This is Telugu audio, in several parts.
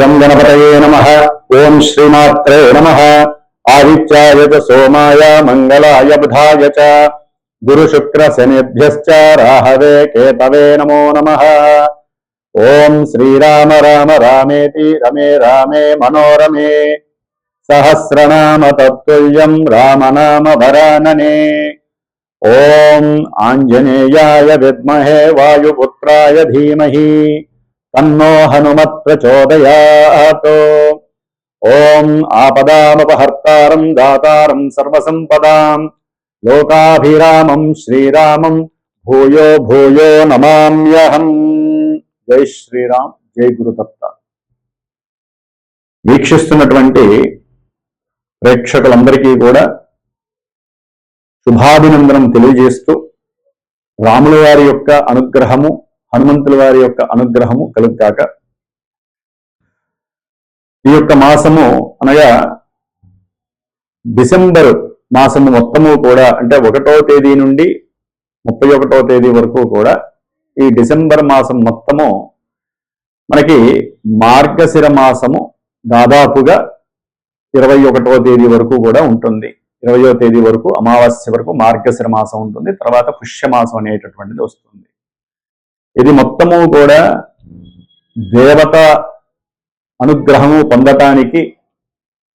గం గణపతయే నమః. ఓం శ్రీమాత్రే నమః. ఆదిత్యాయ చ సోమాయ మంగళాయ బుధాయ చ గురు శుక్ర శనిభ్యశ్చ రాహవే కేతవే నమో నమః. ఓం శ్రీరామ రామ రామేతి రమే రామే మనోరమే సహస్రనామ తత్తుల్యం రామనామ వరాననే. ఓం ఆంజనేయాయ విద్మహే వాయుపుత్రాయ ధీమహి తన్నో హనుమత్ ప్రచోదయాత్. ఓం ఆపదామపహర్తారం దాతారం సర్వసంపదాం లోకాభిరామం శ్రీరామం భూయో భూయో నమామ్యహం. జై శ్రీరామ్, జై గురుదత్త. వీక్షిస్తున్నటువంటి ప్రేక్షకులందరికీ కూడా శుభాభినందనం తెలియజేస్తూ రాముల వారి యొక్క అనుగ్రహము, హనుమంతుల వారి యొక్క అనుగ్రహము కలుగుగాక. ఈ యొక్క మాసము అనగా డిసెంబర్ మాసము మొత్తము కూడా, అంటే 1వ తేదీ నుండి 31వ తేదీ వరకు కూడా ఈ డిసెంబర్ మాసం మొత్తము మనకి మార్గశిర మాసము దాదాపుగా 21వ తేదీ వరకు కూడా ఉంటుంది. 20వ తేదీ వరకు, అమావాస్య వరకు మార్గశిర మాసం ఉంటుంది. తర్వాత పుష్యమాసం అనేటటువంటిది వస్తుంది. ఇది మొత్తము కూడా దేవత అనుగ్రహము పొందటానికి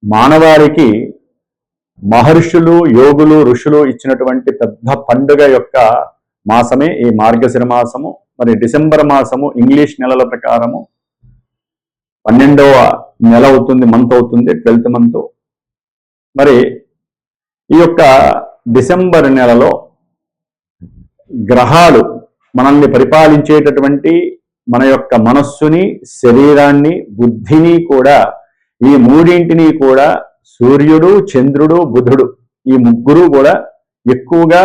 మానవాళికి మహర్షులు, యోగులు, ఋషులు ఇచ్చినటువంటి పెద్ద పండుగ యొక్క మాసమే ఈ మార్గశిర మాసము. మరి డిసెంబర్ మాసము ఇంగ్లీష్ నెలల ప్రకారము 12వ నెల అవుతుంది, మంత్ అవుతుంది, 12th మంత్. మరి ఈ యొక్క డిసెంబర్ నెలలో గ్రహాలు మనల్ని పరిపాలించేటటువంటి మన యొక్క మనస్సుని, శరీరాన్ని, బుద్ధిని కూడా, ఈ మూడింటిని కూడా సూర్యుడు, చంద్రుడు, బుధుడు, ఈ ముగ్గురు కూడా ఎక్కువగా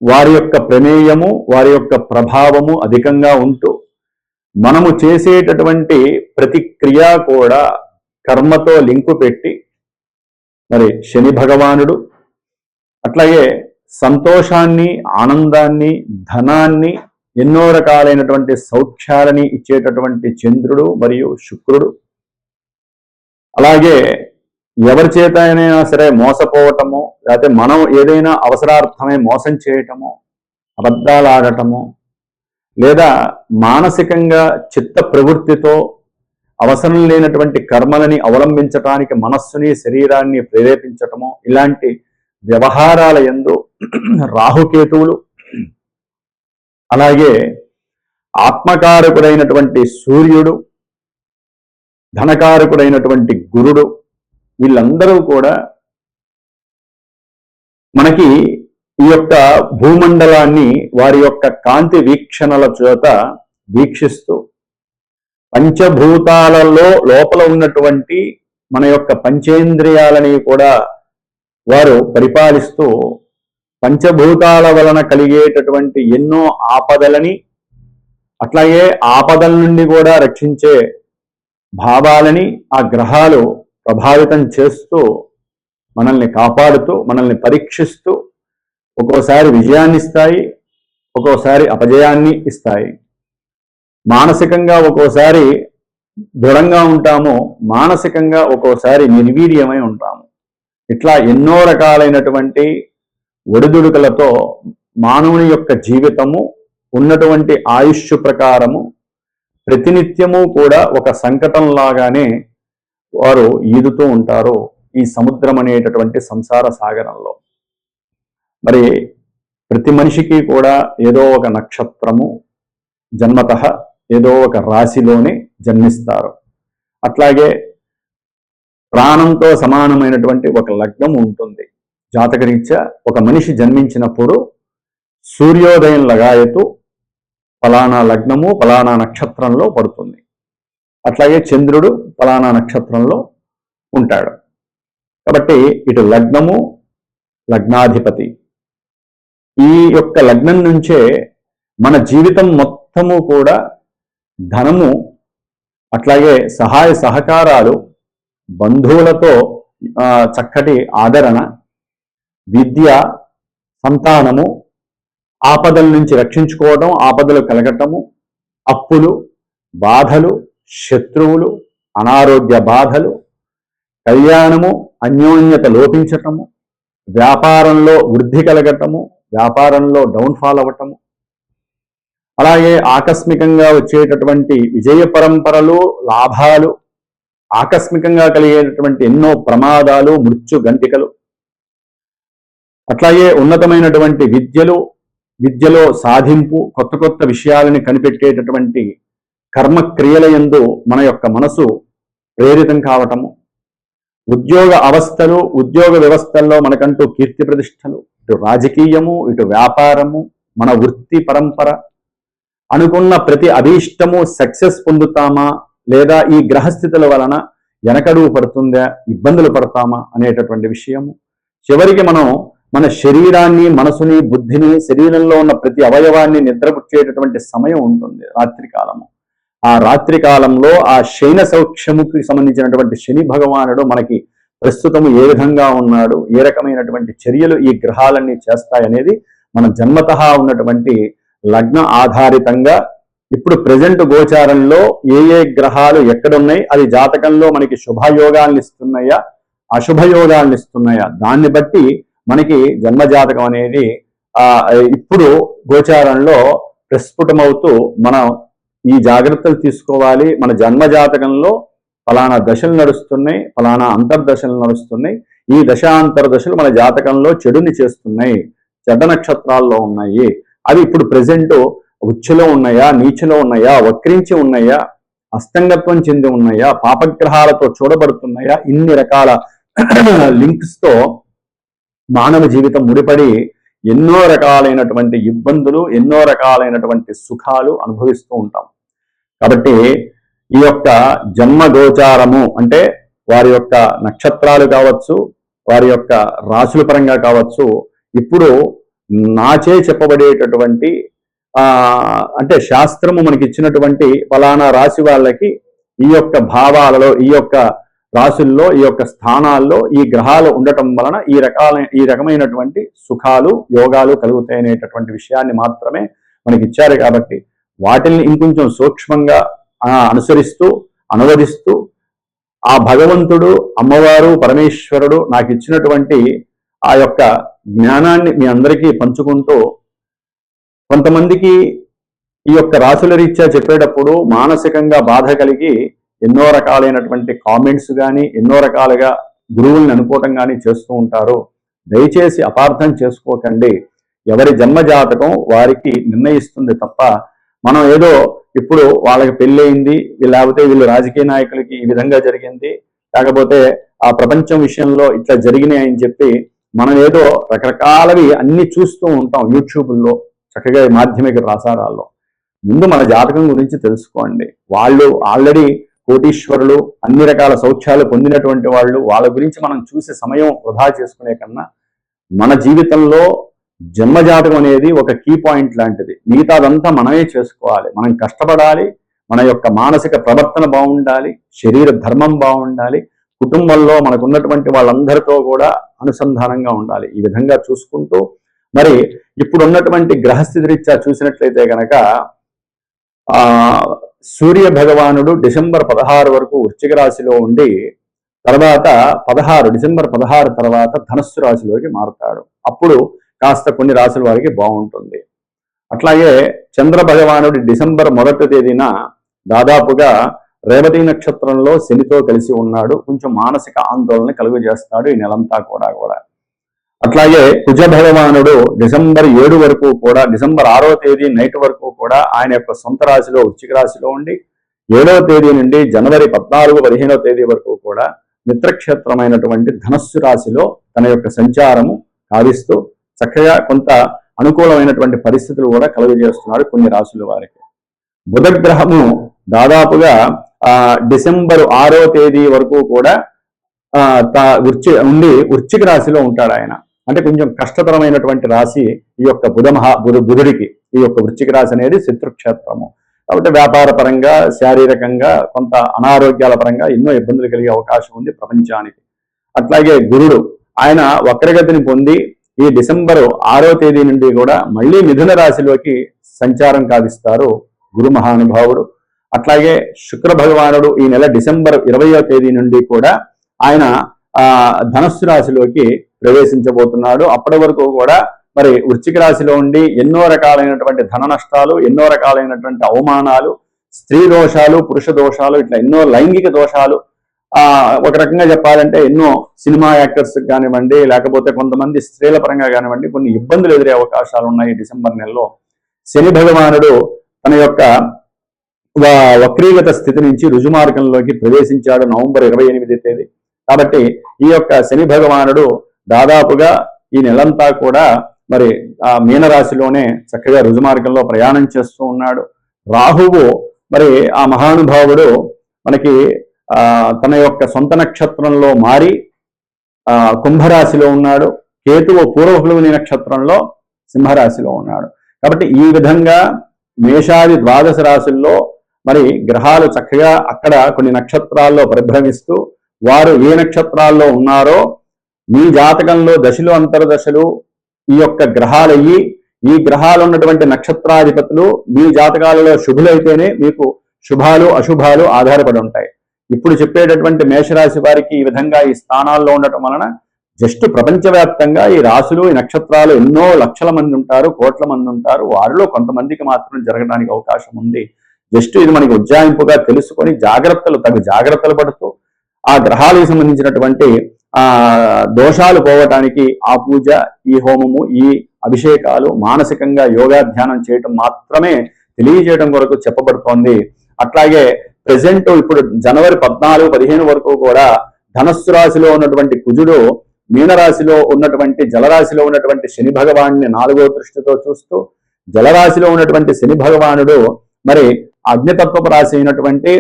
వారి యొక్క ప్రమేయము, వారి యొక్క ప్రభావము అధికంగా ఉంటూ మనము చేసేటటువంటి ప్రతిక్రియ కూడా కర్మతో లింకు పెట్టి, మరి శని భగవానుడు, అట్లాగే సంతోషాన్ని, ఆనందాన్ని, ధనాన్ని, ఎన్నో రకాలైనటువంటి సౌఖ్యాలని ఇచ్చేటటువంటి చంద్రుడు మరియు శుక్రుడు, అలాగే ఎవరి చేత అయినా సరే మోసపోవటము, లేకపోతే మనం ఏదైనా అవసరార్థమై మోసం చేయటము, అబద్ధాలు ఆడటము, లేదా మానసికంగా చిత్త ప్రవృత్తితో అవసరం లేనటువంటి కర్మలని అవలంబించటానికి మనస్సుని, శరీరాన్ని ప్రేరేపించటము, ఇలాంటి వ్యవహారాల యందు రాహుకేతువులు, అలాగే ఆత్మకారకుడైనటువంటి సూర్యుడు, ధనకారకుడైనటువంటి గురుడు, వీళ్ళందరూ కూడా మనకి ఈ యొక్క భూమండలాన్ని వారి యొక్క కాంతి వీక్షణల చేత వీక్షిస్తూ పంచభూతాలలో లోపల ఉన్నటువంటి మన యొక్క పంచేంద్రియాలని కూడా వారు పరిపాలిస్తూ పంచభూతాల వలన కలిగేటటువంటి ఎన్నో ఆపదలని, అట్లాగే ఆపదల నుండి కూడా రక్షించే భావాలని ఆ గ్రహాలు ప్రభావితం చేస్తూ మనల్ని కాపాడుతూ, మనల్ని పరీక్షిస్తూ ఒక్కోసారి విజయాన్ని ఇస్తాయి, ఒక్కోసారి అపజయాన్ని ఇస్తాయి. మానసికంగా ఒక్కోసారి దృఢంగా ఉంటాము, మానసికంగా ఒక్కోసారి నిర్వీర్యమై ఉంటాము. ఇట్లా ఎన్నో రకాలైనటువంటి ఒడిదుడుకులతో మానవుని యొక్క జీవితము ఉన్నటువంటి ఆయుష్ ప్రకారము ప్రతినిత్యము కూడా ఒక సంకటంలాగానే వారు ఈదుతూ ఉంటారు ఈ సముద్రం అనేటటువంటి సంసార సాగరంలో. మరి ప్రతి మనిషికి కూడా ఏదో ఒక నక్షత్రము జన్మతః ఏదో ఒక రాశిలోనే జన్మిస్తారు. అట్లాగే ప్రాణంతో సమానమైనటువంటి ఒక లగ్నం ఉంటుంది. జాతకరీత్యా ఒక మనిషి జన్మించినప్పుడు సూర్యోదయం లగాయతు ఫలానా లగ్నము ఫలానా నక్షత్రంలో పడుతుంది. అట్లాగే చంద్రుడు ఫలానా నక్షత్రంలో ఉంటాడు. కాబట్టి ఇటు లగ్నము, లగ్నాధిపతి, ఈ యొక్క లగ్నం నుంచే మన జీవితం మొత్తము కూడా ధనము, అట్లాగే సహాయ సహకారాలు, బంధువులతో చక్కటి ఆదరణ, విద్య, సంతానము, ఆపదల నుంచి రక్షించుకోవడం, ఆపదలు కలగటము, అప్పులు, బాధలు, శత్రువులు, అనారోగ్య బాధలు, కళ్యాణము, అన్యోన్యత లోపించటము, వ్యాపారంలో వృద్ధి కలగటము, వ్యాపారంలో డౌన్ఫాల్ అవ్వటము, అలాగే ఆకస్మికంగా వచ్చేటటువంటి విజయ పరంపరలు, లాభాలు, ఆకస్మికంగా కలిగేటటువంటి ఎన్నో ప్రమాదాలు, మృత్యు గంటికలు, అట్లాగే ఉన్నతమైనటువంటి విద్యలో సాధింపు, కొత్త కొత్త విషయాలని కనిపెట్టేటటువంటి కర్మక్రియల యందు మన యొక్క మనసు ప్రేరితం కావటము, ఉద్యోగ వ్యవస్థల్లో మనకంటూ కీర్తి ప్రతిష్టలు, ఇటు రాజకీయము, ఇటు వ్యాపారము, మన వృత్తి పరంపర, అనుకున్న ప్రతి అభీష్టము సక్సెస్ పొందుతామా లేదా ఈ గ్రహస్థితుల వలన వెనకడుగు పడుతుందా, ఇబ్బందులు పడతామా అనేటటువంటి విషయము. చివరికి మనం మన శరీరాన్ని, మనసుని, బుద్ధిని, శరీరంలో ఉన్న ప్రతి అవయవాన్ని నిద్రపుచ్చేటటువంటి సమయం ఉంటుంది రాత్రి కాలము. ఆ రాత్రి కాలంలో ఆ శయన సౌఖ్యముకి సంబంధించినటువంటి శని భగవానుడు మనకి ప్రస్తుతము ఏ విధంగా ఉన్నాడు, ఏ రకమైనటువంటి చర్యలు ఈ గ్రహాలన్నీ చేస్తాయనేది మన జన్మతః ఉన్నటువంటి లగ్న ఆధారితంగా ఇప్పుడు ప్రజెంట్ గోచారంలో ఏ గ్రహాలు ఎక్కడున్నాయి, అది జాతకంలో మనకి శుభయోగాలను ఇస్తున్నాయా, అశుభయోగాలను ఇస్తున్నాయా, దాన్ని బట్టి మనకి జన్మజాతకం అనేది ఇప్పుడు గోచారంలో ప్రస్ఫుటమవుతూ మనం ఈ జాగ్రత్తలు తీసుకోవాలి. మన జన్మజాతకంలో ఫలానా దశలు నడుస్తున్నాయి, ఫలానా అంతర్దశలు నడుస్తున్నాయి, ఈ దశాంతర దశలు మన జాతకంలో చెడుని చేస్తున్నాయి, చెడ్డ నక్షత్రాల్లో ఉన్నాయి, అవి ఇప్పుడు ప్రజెంట్ ఉచ్చులో ఉన్నాయా, నీచులో ఉన్నాయా, వక్రించి ఉన్నాయా, అస్తంగత్వం చెంది ఉన్నాయా, పాపగ్రహాలతో చూడబడుతున్నాయా, ఇన్ని రకాల లింక్స్తో మానవ జీవితం ముడిపడి ఎన్నో రకాలైనటువంటి ఇబ్బందులు, ఎన్నో రకాలైనటువంటి సుఖాలు అనుభవిస్తూ ఉంటాం. కాబట్టి ఈ యొక్క జన్మ గోచారము అంటే వారి యొక్క నక్షత్రాలు కావచ్చు, వారి యొక్క రాశుల పరంగా కావచ్చు, ఇప్పుడు నాచే చెప్పబడేటటువంటి అంటే శాస్త్రము మనకి ఇచ్చినటువంటి ఫలానా రాశి వాళ్ళకి ఈ యొక్క భావాలలో, ఈ యొక్క రాశుల్లో, ఈ యొక్క స్థానాల్లో ఈ గ్రహాలు ఉండటం వలన ఈ రకమైనటువంటి సుఖాలు, యోగాలు కలుగుతాయి అనేటటువంటి విషయాన్ని మాత్రమే మనకి ఇచ్చారు. కాబట్టి వాటిని ఇంకొంచెం సూక్ష్మంగా అనుసరిస్తూ, అనువదిస్తూ, ఆ భగవంతుడు, అమ్మవారు, పరమేశ్వరుడు నాకు ఇచ్చినటువంటి ఆ యొక్క జ్ఞానాన్ని మీ అందరికీ పంచుకుంటూ, కొంతమందికి ఈ యొక్క రాశుల రీత్యా చెప్పేటప్పుడు మానసికంగా బాధ కలిగి ఎన్నో రకాలైనటువంటి కామెంట్స్ కానీ, ఎన్నో రకాలుగా గురువుల్ని అనుకోవటం కానీ చేస్తూ ఉంటారు. దయచేసి అపార్థం చేసుకోకండి. ఎవరి జన్మ జాతకం వారికి నిర్ణయిస్తుంది తప్ప మనం ఏదో ఇప్పుడు వాళ్ళకి పెళ్ళయింది, లేకపోతే వీళ్ళు రాజకీయ నాయకులకి ఈ విధంగా జరిగింది, లేకపోతే ఆ ప్రపంచం విషయంలో ఇట్లా జరిగినాయి అని చెప్పి మనం ఏదో రకరకాలవి అన్ని చూస్తూ ఉంటాం యూట్యూబ్లో, చక్కగా మాధ్యమిక ప్రసారాల్లో. ముందు మన జాతకం గురించి తెలుసుకోండి. వాళ్ళు ఆల్రెడీ కోటీశ్వరులు, అన్ని రకాల సౌఖ్యాలు పొందినటువంటి వాళ్ళు, వాళ్ళ గురించి మనం చూసే సమయం వృధా చేసుకునే కన్నా మన జీవితంలో జన్మజాతకం అనేది ఒక కీ పాయింట్ లాంటిది. మిగతాదంతా మనమే చేసుకోవాలి. మనం కష్టపడాలి, మన యొక్క మానసిక ప్రవర్తన బాగుండాలి, శరీర ధర్మం బాగుండాలి, కుటుంబంలో మనకున్నటువంటి వాళ్ళందరితో కూడా అనుసంధానంగా ఉండాలి. ఈ విధంగా చూసుకుంటూ మరి ఇప్పుడు ఉన్నటువంటి గ్రహస్థితి రీత్యా చూసినట్లయితే కనుక సూర్య భగవానుడు డిసెంబర్ 16 వరకు వృశ్చిక రాశిలో ఉండి తర్వాత డిసెంబర్ 16 తర్వాత ధనస్సు రాశిలోకి మారుతాడు. అప్పుడు కాస్త కొన్ని రాశుల వారికి బాగుంటుంది. అట్లాగే చంద్ర భగవానుడు డిసెంబర్ 1వ తేదీన దాదాపుగా రేవతి నక్షత్రంలో శనితో కలిసి ఉన్నాడు. కొంచెం మానసిక ఆందోళన కలుగజేస్తాడు ఈ నెలంతా కూడా. అట్లాగే కుజ భగవానుడు డిసెంబర్ 7 వరకు కూడా, డిసెంబర్ 6వ తేదీ నైట్ వరకు కూడా ఆయన యొక్క సొంత రాశిలో వృశ్చిక రాశిలో ఉండి 7వ తేదీ నుండి జనవరి 14-15వ తేదీ వరకు కూడా మిత్రక్షేత్రమైనటువంటి ధనస్సు రాశిలో తన యొక్క సంచారము సాధిస్తూ చక్కగా కొంత అనుకూలమైనటువంటి పరిస్థితులు కూడా కలుగజేస్తున్నాడు కొన్ని రాశుల వారికి. బుధగ్రహము దాదాపుగా డిసెంబర్ 6వ తేదీ వరకు కూడా వృశ్చిక రాశిలో ఉంటాడు ఆయన. అంటే కొంచెం కష్టతరమైనటువంటి రాశి ఈ యొక్క బుధుడికి. ఈ యొక్క వృశ్చిక రాశి అనేది శత్రుక్షేత్రము కాబట్టి వ్యాపార పరంగా, శారీరకంగా, కొంత అనారోగ్యాల పరంగా ఎన్నో ఇబ్బందులు కలిగే అవకాశం ఉంది ప్రపంచానికి. అట్లాగే గురుడు ఆయన వక్రగతిని పొంది ఈ డిసెంబర్ 6వ తేదీ నుండి కూడా మళ్ళీ మిథున రాశిలోకి సంచారం కావిస్తారు గురు మహానుభావుడు. అట్లాగే శుక్ర భగవానుడు ఈ నెల డిసెంబర్ 20వ తేదీ నుండి కూడా ఆయన ధనస్సు రాశిలోకి ప్రవేశించబోతున్నాడు. అప్పటి వరకు కూడా మరి వృశ్చిక రాశిలో ఉండి ఎన్నో రకాలైనటువంటి ధన నష్టాలు, ఎన్నో రకాలైనటువంటి అవమానాలు, స్త్రీ దోషాలు, పురుష దోషాలు, ఇట్లా ఎన్నో లైంగిక దోషాలు, ఒక రకంగా చెప్పాలంటే ఎన్నో సినిమా యాక్టర్స్ కానివ్వండి, లేకపోతే కొంతమంది స్త్రీల పరంగా కానివ్వండి కొన్ని ఇబ్బందులు ఎదురే అవకాశాలు ఉన్నాయి. డిసెంబర్ నెలలో శని భగవానుడు తన యొక్క వక్రీగత స్థితి నుంచి రుజుమార్గంలోకి ప్రవేశించాడు నవంబర్ 28వ తేదీ. కాబట్టి ఈ యొక్క శని భగవానుడు దాదాపుగా ఈ నెలంతా కూడా మరి ఆ మీనరాశిలోనే చక్కగా రుజుమార్గంలో ప్రయాణం చేస్తూ ఉన్నాడు. రాహువు మరి ఆ మహానుభావుడు మనకి తన యొక్క సొంత నక్షత్రంలో మారి కుంభరాశిలో ఉన్నాడు. కేతువు పూర్వఫులుని నక్షత్రంలో సింహరాశిలో ఉన్నాడు. కాబట్టి ఈ విధంగా మేషాది ద్వాదశ రాశుల్లో మరి గ్రహాలు చక్కగా అక్కడ కొన్ని నక్షత్రాల్లో పరిభ్రమిస్తూ వారు ఏ నక్షత్రాల్లో ఉన్నారో మీ జాతకంలో దశలు అంతర్దశలు ఈ యొక్క గ్రహాలయ్యి ఈ గ్రహాలు ఉన్నటువంటి నక్షత్రాధిపతులు మీ జాతకాలలో శుభులైతేనే మీకు శుభాలు అశుభాలు ఆధారపడి ఉంటాయి. ఇప్పుడు చెప్పేటటువంటి మేషరాశి వారికి ఈ విధంగా ఈ స్థానాల్లో ఉండటం వలన జస్ట్ ప్రపంచవ్యాప్తంగా ఈ రాశులు ఈ నక్షత్రాలు ఎన్నో లక్షల మంది ఉంటారు, కోట్ల మంది ఉంటారు. వారిలో కొంతమందికి మాత్రం జరగడానికి అవకాశం ఉంది. జస్ట్ ఇది మనకి ఉజ్జాయింపుగా తెలుసుకొని తగు జాగ్రత్తలు పడుతూ ఆ గ్రహాలకు సంబంధించినటువంటి దోషాలు పోవటానికి ఆ పూజ, ఈ హోమము, ఈ అభిషేకాలు, మానసికంగా యోగాధ్యానం చేయటం మాత్రమే తెలియజేయడం కొరకు చెప్పబడుతోంది. అట్లాగే ప్రెసెంట్ ఇప్పుడు జనవరి 14-15 వరకు కూడా ధనస్సు రాశిలో ఉన్నటువంటి కుజుడు మీనరాశిలో ఉన్నటువంటి జలరాశిలో ఉన్నటువంటి శని భగవాన్ని 4వ దృష్టితో చూస్తూ జలరాశిలో ఉన్నటువంటి శని భగవానుడు మరి అగ్నితత్వపు రాశి అయినటువంటి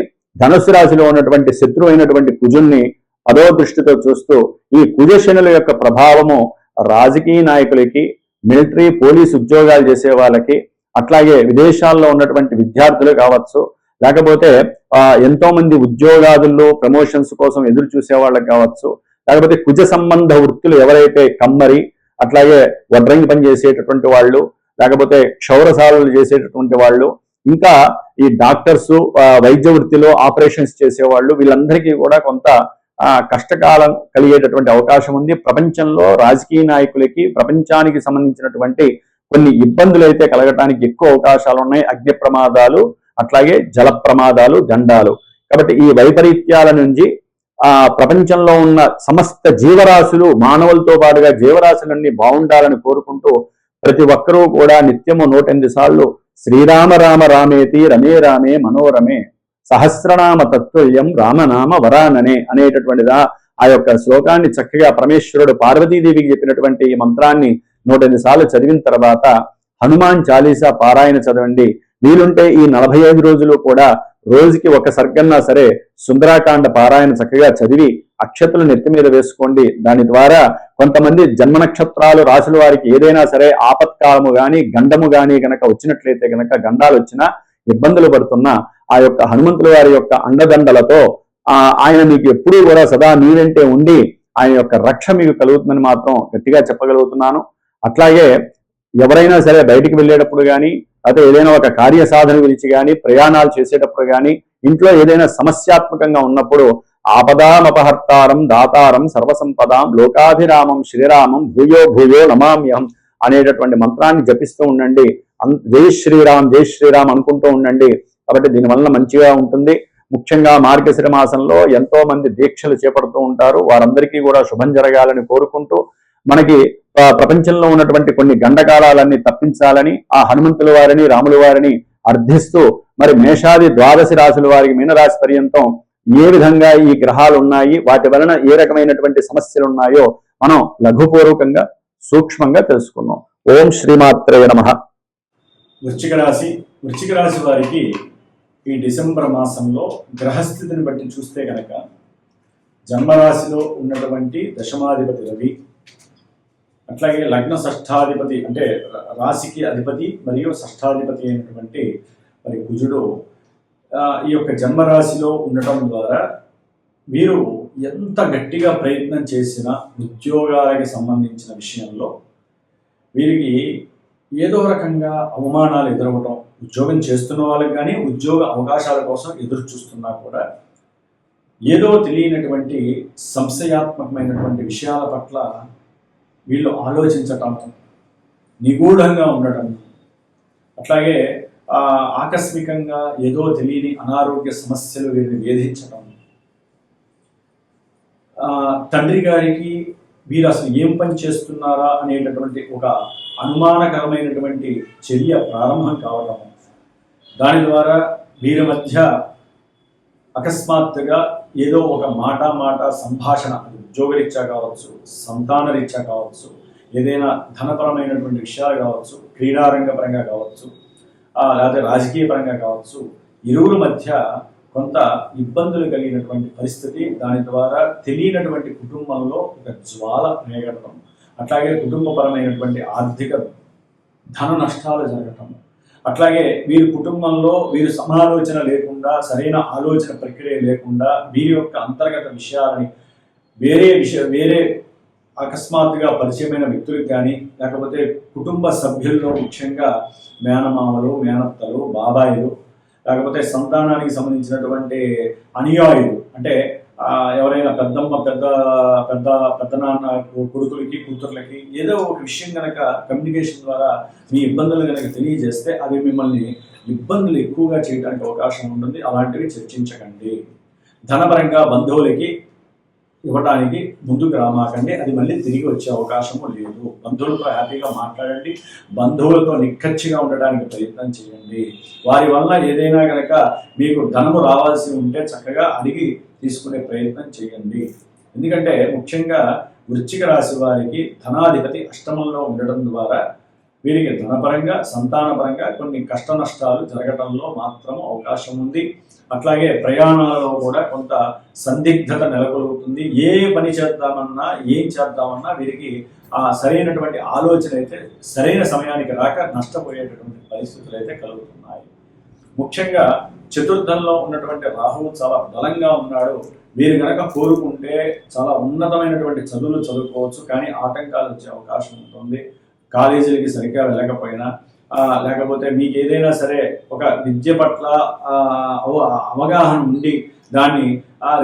ధనుస్సు రాశిలో ఉన్నటువంటి శత్రువు అయినటువంటి కుజుణ్ణి 10వ దృష్టితో చూస్తూ ఈ కుజ శనుల యొక్క ప్రభావము రాజకీయ నాయకులకి, మిలిటరీ పోలీసు ఉద్యోగాలు చేసే వాళ్ళకి, అట్లాగే విదేశాల్లో ఉన్నటువంటి విద్యార్థులు కావచ్చు, లేకపోతే ఎంతో మంది ఉద్యోగాదుల్లో ప్రమోషన్స్ కోసం ఎదురు చూసే వాళ్ళకి కావచ్చు, లేకపోతే కుజ సంబంధ వృత్తులు ఎవరైతే కమ్మరి, అట్లాగే వడ్రంగి పని చేసేటటువంటి వాళ్ళు, లేకపోతే క్షౌరసాలు చేసేటటువంటి వాళ్ళు, ఇంకా ఈ డాక్టర్స్ వైద్య వృత్తిలో ఆపరేషన్స్ చేసేవాళ్ళు, వీళ్ళందరికీ కూడా కొంత కష్టకాలం కలిగేటటువంటి అవకాశం ఉంది. ప్రపంచంలో రాజకీయ నాయకులకి ప్రపంచానికి సంబంధించినటువంటి కొన్ని ఇబ్బందులు అయితే కలగటానికి ఎక్కువ అవకాశాలు ఉన్నాయి. అగ్ని ప్రమాదాలు, అట్లాగే జల ప్రమాదాలు, గండాలు. కాబట్టి ఈ వైపరీత్యాల నుంచి ప్రపంచంలో ఉన్న సమస్త జీవరాశులు, మానవులతో పాటుగా జీవరాశులన్నీ బాగుండాలని కోరుకుంటూ ప్రతి ఒక్కరూ కూడా నిత్యము 108 సార్లు శ్రీరామ రామ రామేతి రమే రామే మనోరమే సహస్రనామ తత్తుల్యం రామనామ వరాననే అనేటటువంటిదా ఆ యొక్క శ్లోకాన్ని చక్కగా పరమేశ్వరుడు పార్వతీదేవికి చెప్పినటువంటి ఈ మంత్రాన్ని 108 సార్లు చదివిన తర్వాత హనుమాన్ చాలీసా పారాయణ చదవండి. వీలుంటే ఈ 45 రోజులు కూడా రోజుకి ఒక సర్గన్నా సరే సుందరాకాండ పారాయణ చక్కగా చదివి అక్షతలు నెత్తి మీద వేసుకోండి. దాని ద్వారా కొంతమంది జన్మ నక్షత్రాలు రాశుల వారికి ఏదైనా సరే ఆపత్కాలము గాని గండము గాని గనక వచ్చినట్లయితే గనక, గండాలు వచ్చినా ఇబ్బందులు పడుతున్నా ఆ యొక్క హనుమంతుల వారి యొక్క అండదండలతో ఆయన మీకు ఎప్పుడూ కూడా సదా మీ వెంటే ఉండి ఆయన యొక్క రక్ష మీకు కలుగుతుందని మాత్రం గట్టిగా చెప్పగలుగుతున్నాను. అట్లాగే ఎవరైనా సరే బయటికి వెళ్ళేటప్పుడు కానీ, అదే ఏదైనా ఒక కార్య సాధన గురించి కానీ, ప్రయాణాలు చేసేటప్పుడు కానీ, ఇంట్లో ఏదైనా సమస్యాత్మకంగా ఉన్నప్పుడు ఆపదామపహర్తారం దాతారం సర్వసంపదాం లోకాభిరామం శ్రీరామం భూయో భూయో నమామ్యం అనేటటువంటి మంత్రాన్ని జపిస్తూ ఉండండి. జై శ్రీరామ్ అనుకుంటూ ఉండండి. కాబట్టి దీనివల్ల మంచిగా ఉంటుంది. ముఖ్యంగా మార్గశిర మాసంలో ఎంతో మంది దీక్షలు చేపడుతూ ఉంటారు. వారందరికీ కూడా శుభం జరగాలని కోరుకుంటూ మనకి ప్రపంచంలో ఉన్నటువంటి కొన్ని గండకాలాలన్నీ తప్పించాలని ఆ హనుమంతుల వారిని రాముల వారిని అర్థిస్తూ మరి మేషాది ద్వాదశి రాశుల వారికి మీనరాశి పర్యంతం ఏ విధంగా ఈ గ్రహాలు ఉన్నాయి, వాటి వలన ఏ రకమైనటువంటి సమస్యలు ఉన్నాయో మనం లఘుపూర్వకంగా సూక్ష్మంగా తెలుసుకున్నాం. ఓం శ్రీమాత్రే నమః. వృశ్చిక రాశి వారికి ఈ డిసెంబర్ మాసంలో గ్రహస్థితిని బట్టి చూస్తే కనుక జన్మరాశిలో ఉన్నటువంటి దశమాధిపతి రవి, అట్లాగే లగ్న షష్ఠాధిపతి అంటే రాశికి అధిపతి మరియు షష్ఠాధిపతి అయినటువంటి మరి కుజుడు ఈ యొక్క జన్మరాశిలో ఉండటం ద్వారా వీరు ఎంత గట్టిగా ప్రయత్నం చేసినా ఉద్యోగాలకి సంబంధించిన విషయంలో వీరికి ఏదో రకంగా అవమానాలు ఎదురవటం, ఉద్యోగం చేస్తున్న వాళ్ళకి కానీ ఉద్యోగ అవకాశాల కోసం ఎదురు చూస్తున్నా కూడా ఏదో తెలియనటువంటి సంశయాత్మకమైనటువంటి విషయాల పట్ల వీళ్ళు ఆలోచించటం, నిగూఢంగా ఉండటం, అట్లాగే ఆకస్మికంగా ఏదో తెలియని అనారోగ్య సమస్యలు వీరిని వేధించటం, తండ్రి గారికి వీరు అసలు ఏం పని చేస్తున్నారా అనేటటువంటి ఒక అనుమానకరమైనటువంటి చర్య ప్రారంభం కావటం, దాని ద్వారా వీరి మధ్య అకస్మాత్తుగా ఏదో ఒక మాట సంభాషణ, అది ఉద్యోగరీత్యా కావచ్చు, సంతానరీత్యా కావచ్చు, ఏదైనా ధనపరమైనటువంటి విషయాలు కావచ్చు, క్రీడారంగపరంగా కావచ్చు, లేకపోతే రాజకీయ పరంగా కావచ్చు, ఇరువుల మధ్య కొంత ఇబ్బందులు కలిగినటువంటి పరిస్థితి, దాని ద్వారా తెలియనటువంటి కుటుంబంలో ఒక జ్వాల రేగటం, అట్లాగే కుటుంబపరమైనటువంటి ఆర్థిక ధన నష్టాలు జరగటం, అట్లాగే వీరి కుటుంబంలో వీరు సమాలోచన లేకుండా, సరైన ఆలోచన ప్రక్రియ లేకుండా వీరి యొక్క అంతర్గత విషయాలని వేరే అకస్మాత్తుగా పరిచయమైన వ్యక్తులకు కానీ, లేకపోతే కుటుంబ సభ్యుల్లో ముఖ్యంగా మేనమామలు, మేనత్తలు, బాబాయిలు, లేకపోతే సంతానానికి సంబంధించినటువంటి అనుయాయులు, అంటే ఎవరైనా పెద్దనాన్న కొడుకులకి, కూతుర్లకి ఏదో ఒక విషయం కనుక కమ్యూనికేషన్ ద్వారా మీ ఇబ్బందులు కనుక తెలియజేస్తే అవి మిమ్మల్ని ఇబ్బందులు ఎక్కువగా చేయడానికి అవకాశం ఉంటుంది. అలాంటివి చర్చించకండి. ధనపరంగా బంధువులకి ఇవ్వడానికి ముందుకు రామాకండి, అది మళ్ళీ తిరిగి వచ్చే అవకాశము లేదు. బంధువులతో హ్యాపీగా మాట్లాడండి, బంధువులతో నిక్కచ్చిగా ఉండడానికి ప్రయత్నం చేయండి. వారి వల్ల ఏదైనా కనుక మీకు ధనము రావాల్సి ఉంటే చక్కగా అడిగి తీసుకునే ప్రయత్నం చేయండి. ఎందుకంటే ముఖ్యంగా వృశ్చిక రాశి వారికి ధనాధిపతి అష్టమంలో ఉండటం ద్వారా వీరికి ధనపరంగా, సంతానపరంగా కొన్ని కష్ట నష్టాలు జరగడంలో మాత్రం అవకాశం ఉంది. అట్లాగే ప్రయాణాలలో కూడా కొంత సందిగ్ధత నెలకొల్పుతుంది. ఏ పని చేద్దామన్నా, ఏం చేద్దామన్నా వీరికి సరైనటువంటి ఆలోచన అయితే సరైన సమయానికి రాక నష్టపోయేటటువంటి పరిస్థితులు అయితే కలుగుతున్నాయి. ముఖ్యంగా చతుర్థంలో ఉన్నటువంటి రాహువు చాలా బలంగా ఉన్నాడు. వీరు కనుక కోరుకుంటే చాలా ఉన్నతమైనటువంటి చదువులు చదువుకోవచ్చు, కానీ ఆటంకాలు వచ్చే అవకాశం ఉంటుంది. కాలేజీలకి సరిగ్గా వెళ్ళకపోయినా, లేకపోతే మీకు ఏదైనా సరే ఒక విద్య పట్ల అవగాహన ఉండి దాన్ని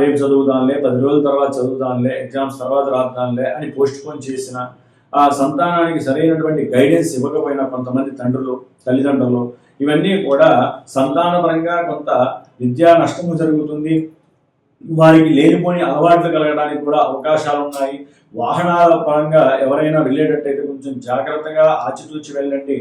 రేపు చదువుదాంలే, 10 రోజుల తర్వాత చదువుదాంలే, ఎగ్జామ్స్ తర్వాత రాద్దాంలే అని పోస్ట్పోన్ చేసిన, సంతానానికి సరైనటువంటి గైడెన్స్ ఇవ్వకపోయినా కొంతమంది తల్లిదండ్రులు ఇవన్నీ కూడా సంతానపరంగా కొంత విద్యా నష్టము జరుగుతుంది. వారికి లేనిపోని అలవాట్లు కలగడానికి కూడా అవకాశాలు ఉన్నాయి. వాహనాల పరంగా ఎవరైనా వెళ్ళేటట్టయితే కొంచెం జాగ్రత్తగా ఆచితూచి వెళ్ళండి.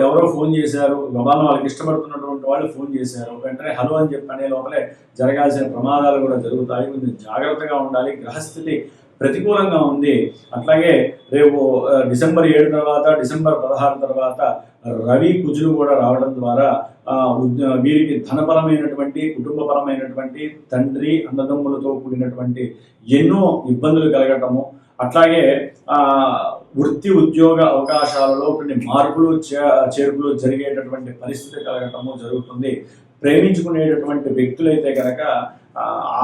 ఎవరో ఫోన్ చేశారు, వాళ్ళకి ఇష్టపడుతున్నటువంటి వాళ్ళు ఫోన్ చేశారు, వెంటనే హలో అని చెప్పనే లోపలే జరగాల్సిన ప్రమాదాలు కూడా జరుగుతాయి. కొంచెం జాగ్రత్తగా ఉండాలి. గ్రహస్థితి ప్రతికూలంగా ఉంది. అట్లాగే రేపు డిసెంబర్ 7 తర్వాత, డిసెంబర్ 16 తర్వాత రవి కుజులు కూడా రావడం ద్వారా వీరికి ధనపరమైనటువంటి, కుటుంబపరమైనటువంటి, తండ్రి అన్నదమ్ములతో కూడినటువంటి ఎన్నో ఇబ్బందులు కలగటము, అట్లాగే వృత్తి ఉద్యోగ అవకాశాలలో కొన్ని మార్పులు చేర్పులు జరిగేటటువంటి పరిస్థితి కలగటము జరుగుతుంది. ప్రేమించుకునేటటువంటి వ్యక్తులైతే కనుక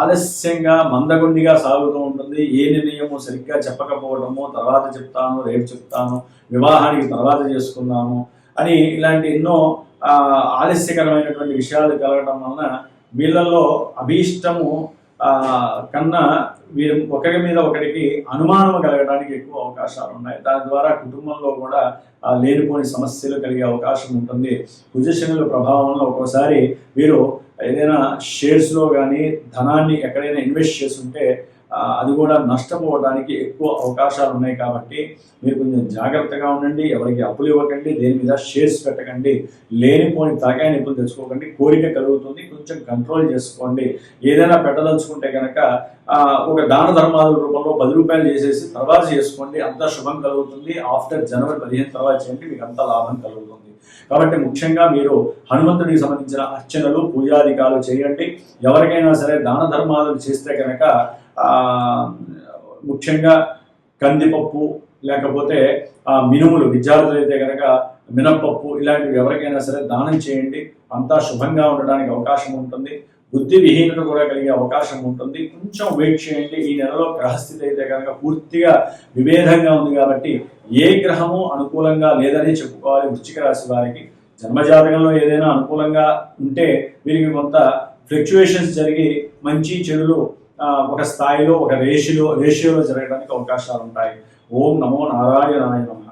ఆలస్యంగా మందగొండిగా సాగుతూ ఉంటుంది. ఏ నిర్ణయము సరిగ్గా చెప్పకపోవడము, తర్వాత చెప్తాను, రేపు చెప్తాను, వివాహానికి తర్వాత చేసుకుందాము అని ఇలాంటి ఎన్నో ఆలస్యకరమైనటువంటి విషయాలు కలగడం వలన వీళ్ళల్లో అభీష్టము కన్నా వీరు ఒకరి మీద ఒకరికి అనుమానం కలగడానికి ఎక్కువ అవకాశాలు ఉన్నాయి. దాని ద్వారా కుటుంబంలో కూడా లేనిపోని సమస్యలు కలిగే అవకాశం ఉంటుంది. కుజశనుల ప్రభావంలో ఒక్కోసారి వీరు ఏదైనా షేర్స్లో కానీ ధనాన్ని ఎక్కడైనా ఇన్వెస్ట్ చేస్తుంటే అది కూడా నష్టపోవడానికి ఎక్కువ అవకాశాలు ఉన్నాయి. కాబట్టి మీరు కొంచెం జాగ్రత్తగా ఉండండి. ఎవరికి అప్పులు ఇవ్వకండి, దేని మీద షేర్స్ పెట్టకండి, లేనిపోని తలకాయ నిప్పులు తెచ్చుకోకండి. కోరిక కలుగుతుంది, కొంచెం కంట్రోల్ చేసుకోండి. ఏదైనా పెట్టదలుచుకుంటే కనుక ఒక దాన ధర్మాల రూపంలో 10 రూపాయలు చేసేసి తర్వాత చేసుకోండి, అంతా శుభం కలుగుతుంది. ఆఫ్టర్ జనవరి 15 తర్వాత చేయండి, మీకు అంత లాభం కలుగుతుంది. కాబట్టి ముఖ్యంగా మీరు హనుమంతుడికి సంబంధించిన అర్చనలు, పూజాధికాలు చేయండి. ఎవరికైనా సరే దాన ధర్మాలు చేస్తే కనుక ముఖ్యంగా కందిపప్పు, లేకపోతే మినుములు, విద్యార్థులు అయితే కనుక మినప్పప్పు, ఇలాంటివి ఎవరికైనా సరే దానం చేయండి. అంతా శుభంగా ఉండడానికి అవకాశం ఉంటుంది. బుద్ధి విహీనత కూడా కలిగే అవకాశం ఉంటుంది. కొంచెం వెయిట్ చేయండి. ఈ నెలలో గ్రహస్థితి అయితే కనుక పూర్తిగా విభేదంగా ఉంది కాబట్టి ఏ గ్రహము అనుకూలంగా లేదని చెప్పుకోవాలి వృశ్చిక రాశి వారికి. జన్మజాతకంలో ఏదైనా అనుకూలంగా ఉంటే వీరికి కొంత ఫ్లక్చుయేషన్స్ జరిగి మంచి చెడులు ఒక స్థాయిలో ఒక రేషియోలో జరగడానికి అవకాశాలు ఉంటాయి. ఓం నమో నారాయణాయ నమః.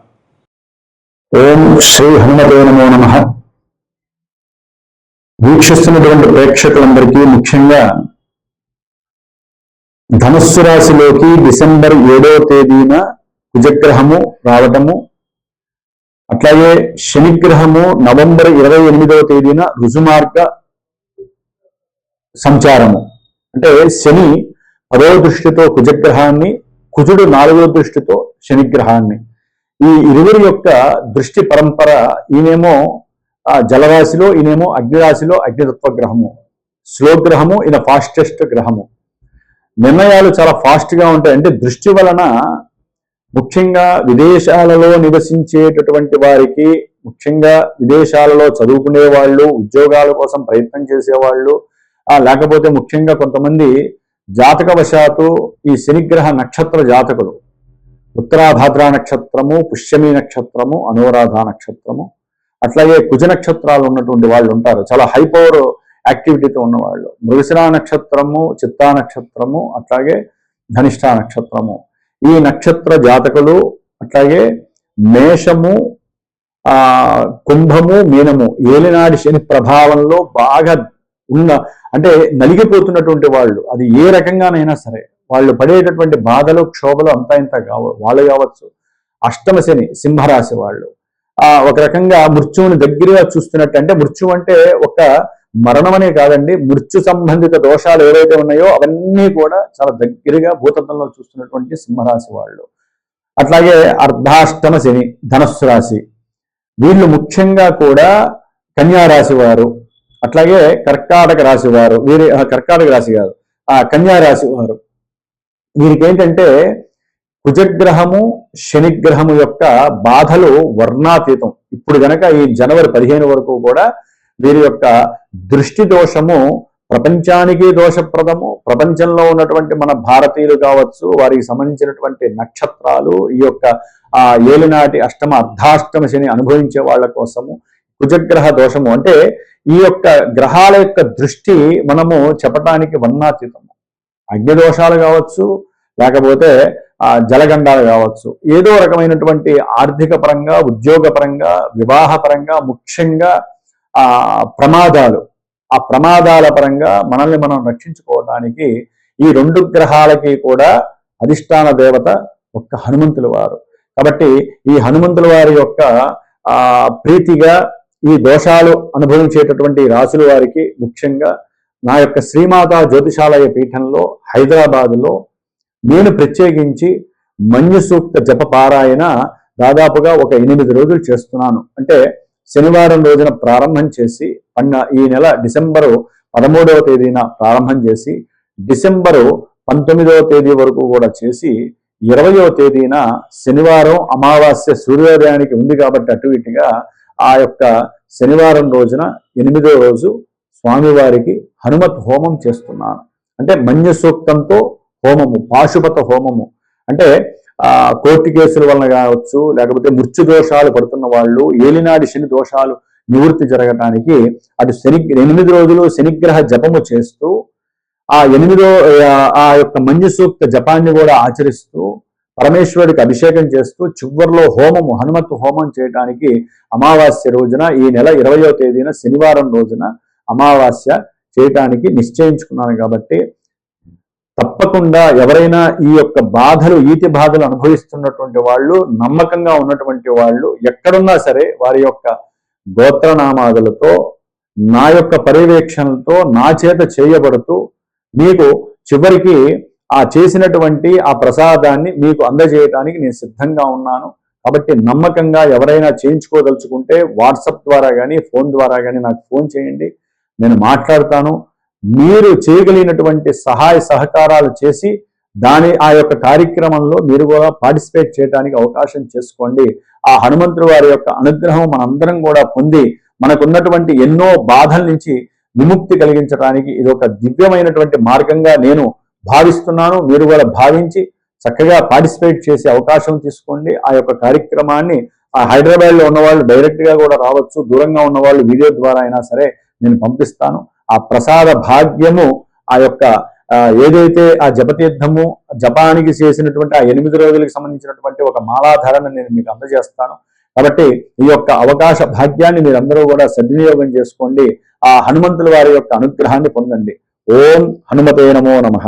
ఓం శ్రీ హనుమతే నమో నమః. వీక్షిస్తున్నటువంటి ప్రేక్షకులందరికీ, ముఖ్యంగా ధనుస్సు రాశిలోకి డిసెంబర్ 7వ తేదీన కుజగ్రహము రావటము, అట్లాగే శనిగ్రహము నవంబర్ 28వ తేదీన రుజుమార్గ సంచారము. అంటే శని 10వ దృష్టితో కుజగ్రహాన్ని, కుజుడు 4వ దృష్టితో శనిగ్రహాన్ని, ఈ ఇరువురి యొక్క దృష్టి పరంపర. ఈయనేమో జలరాశిలో, ఈయనేమో అగ్నిరాశిలో అగ్నితత్వ గ్రహము, స్లో గ్రహము, ఈయన ఫాస్టెస్ట్ గ్రహము. నిర్ణయాలు చాలా ఫాస్ట్గా ఉంటాయి. అంటే దృష్టి వలన ముఖ్యంగా విదేశాలలో నివసించేటటువంటి వారికి, ముఖ్యంగా విదేశాలలో చదువుకునే వాళ్ళు, ఉద్యోగాల కోసం ప్రయత్నం చేసేవాళ్ళు, లేకపోతే ముఖ్యంగా కొంతమంది జాతకవశాత్తు ఈ శనిగ్రహ నక్షత్ర జాతకులు, ఉత్తరాభాద్ర నక్షత్రము, పుష్యమి నక్షత్రము, అనురాధ నక్షత్రము, అట్లాగే కుజ నక్షత్రాలు ఉన్నటువంటి వాళ్ళు ఉంటారు, చాలా హై పవర్ యాక్టివిటీతో ఉన్నవాళ్ళు. మృగశిర నక్షత్రము, చిత్తా నక్షత్రము, అట్లాగే ధనిష్ట నక్షత్రము, ఈ నక్షత్ర జాతకులు, అట్లాగే మేషము, కుంభము, మీనము ఏలినాడి శని ప్రభావంలో బాగా ఉన్న, అంటే నలిగిపోతున్నటువంటి వాళ్ళు, అది ఏ రకంగానైనా సరే వాళ్ళు పడేటటువంటి బాధలు, క్షోభలు అంతా ఇంత వాళ్ళు కావచ్చు. అష్టమ శని సింహరాశి వాళ్ళు ఒక రకంగా మృత్యువుని దగ్గరగా చూస్తున్నట్టు. అంటే మృత్యు అంటే ఒక మరణం అనే కాదండి, మృత్యు సంబంధిత దోషాలు ఏవైతే ఉన్నాయో అవన్నీ కూడా చాలా దగ్గరగా భూతత్వంలో చూస్తున్నటువంటి సింహరాశి వాళ్ళు. అట్లాగే అర్ధాష్టమ శని ధనస్సు రాశి, వీళ్ళు ముఖ్యంగా కూడా కన్యారాశి వారు, అట్లాగే కర్కాటక రాశి వారు, కర్కాటక రాశి కాదు, కన్యారాశి వారు. వీరికి ఏంటంటే కుజగ్రహము, శనిగ్రహము యొక్క బాధలు వర్ణాతీతం. ఇప్పుడు గనక ఈ జనవరి 15 వరకు కూడా వీరి యొక్క దృష్టి దోషము ప్రపంచానికి దోషప్రదము. ప్రపంచంలో ఉన్నటువంటి మన భారతీయులు కావచ్చు, వారికి సంబంధించినటువంటి నక్షత్రాలు, ఈ యొక్క ఏలినాటి అష్టమ అర్ధాష్టమ శని అనుభవించే వాళ్ళ కోసము కుజగ్రహ దోషము. అంటే ఈ యొక్క గ్రహాల యొక్క దృష్టి మనము చెప్పటానికి వర్ణాతీతము. అగ్ని దోషాలు కావచ్చు, లేకపోతే జలగండాలు కావచ్చు, ఏదో రకమైనటువంటి ఆర్థిక పరంగా, ఉద్యోగ పరంగా, వివాహ పరంగా, ముఖ్యంగా ప్రమాదాలు, ఆ ప్రమాదాల పరంగా మనల్ని మనం రక్షించుకోవడానికి ఈ 2 గ్రహాలకి కూడా అధిష్టాన దేవత ఒక్క హనుమంతుల వారు. కాబట్టి ఈ హనుమంతుల వారి యొక్క ప్రీతిగా ఈ దోషాలు అనుభవించేటటువంటి రాసుల వారికి, ముఖ్యంగా నా యొక్క శ్రీమాత జ్యోతిషాలయ పీఠంలో హైదరాబాదులో నేను ప్రత్యేకించి మన్యు సూక్త జప పారాయణ దాదాపుగా ఒక 8 రోజులు చేస్తున్నాను. అంటే శనివారం రోజున ప్రారంభం చేసి ఈ నెల డిసెంబరు 13వ తేదీన ప్రారంభం చేసి డిసెంబరు 19వ తేదీ వరకు కూడా చేసి 20వ తేదీన శనివారం అమావాస్య సూర్యోదయానికి ఉంది కాబట్టి అటు ఇటుగా ఆ యొక్క శనివారం రోజున 8వ రోజు స్వామివారికి హనుమత్ హోమం చేస్తున్నాను. అంటే మన్య సూక్తంతో హోమము, పాశుపత హోమము. అంటే కోర్టు కేసుల వలన కావచ్చు, లేకపోతే మృత్యు దోషాలు పడుతున్న వాళ్ళు, ఏలినాడి శని దోషాలు నివృత్తి జరగటానికి అటు 8 రోజులు శనిగ్రహ జపము చేస్తూ ఆ యొక్క మన్య సూక్త జపాన్ని కూడా ఆచరిస్తూ పరమేశ్వరుడికి అభిషేకం చేస్తూ చివర్లో హోమము, హనుమత్ హోమం చేయడానికి అమావాస్య రోజున ఈ నెల 20వ తేదీన శనివారం రోజున అమావాస్య చేయటానికి నిశ్చయించుకున్నాను. కాబట్టి తప్పకుండా ఎవరైనా ఈ యొక్క బాధలు, ఈతి బాధలు అనుభవిస్తున్నటువంటి వాళ్ళు, నమ్మకంగా ఉన్నటువంటి వాళ్ళు ఎక్కడున్నా సరే వారి యొక్క గోత్రనామాదులతో, నా యొక్క పర్యవేక్షణతో, నా చేత చేయబడుతూ మీకు చివరికి చేసినటువంటి ఆ ప్రసాదాన్ని మీకు అందజేయడానికి నేను సిద్ధంగా ఉన్నాను. కాబట్టి నమ్మకంగా ఎవరైనా చేయించుకోదలుచుకుంటే వాట్సాప్ ద్వారా కానీ, ఫోన్ ద్వారా కానీ నాకు ఫోన్ చేయండి, నేను మాట్లాడతాను. మీరు చేయగలిగినటువంటి సహాయ సహకారాలు చేసి ఆ యొక్క కార్యక్రమంలో మీరు కూడా పార్టిసిపేట్ చేయడానికి అవకాశం చేసుకోండి. ఆ హనుమంతుడు వారి యొక్క అనుగ్రహం మనందరం కూడా పొంది మనకున్నటువంటి ఎన్నో బాధల నుంచి విముక్తి కలిగించడానికి ఇది ఒక దివ్యమైనటువంటి మార్గంగా నేను భావిస్తున్నాను. మీరు కూడా భావించి చక్కగా పార్టిసిపేట్ చేసే అవకాశం తీసుకోండి. ఆ యొక్క కార్యక్రమాన్ని ఆ హైదరాబాద్ లో ఉన్న వాళ్ళు డైరెక్ట్ గా కూడా రావచ్చు, దూరంగా ఉన్న వాళ్ళు వీడియో ద్వారా అయినా సరే నేను పంపిస్తాను. ఆ ప్రసాద భాగ్యము ఆ యొక్క ఏదైతే ఆ జపతీర్థము జపానికి చేసినటువంటి ఆ 8 రోజులకు సంబంధించినటువంటి ఒక మాలాధారణ నేను మీకు అందజేస్తాను. కాబట్టి ఈ యొక్క అవకాశ భాగ్యాన్ని మీరందరూ కూడా సద్వినియోగం చేసుకోండి. ఆ హనుమంతుల వారి యొక్క అనుగ్రహాన్ని పొందండి. ఓం హనుమతే నమో నమః.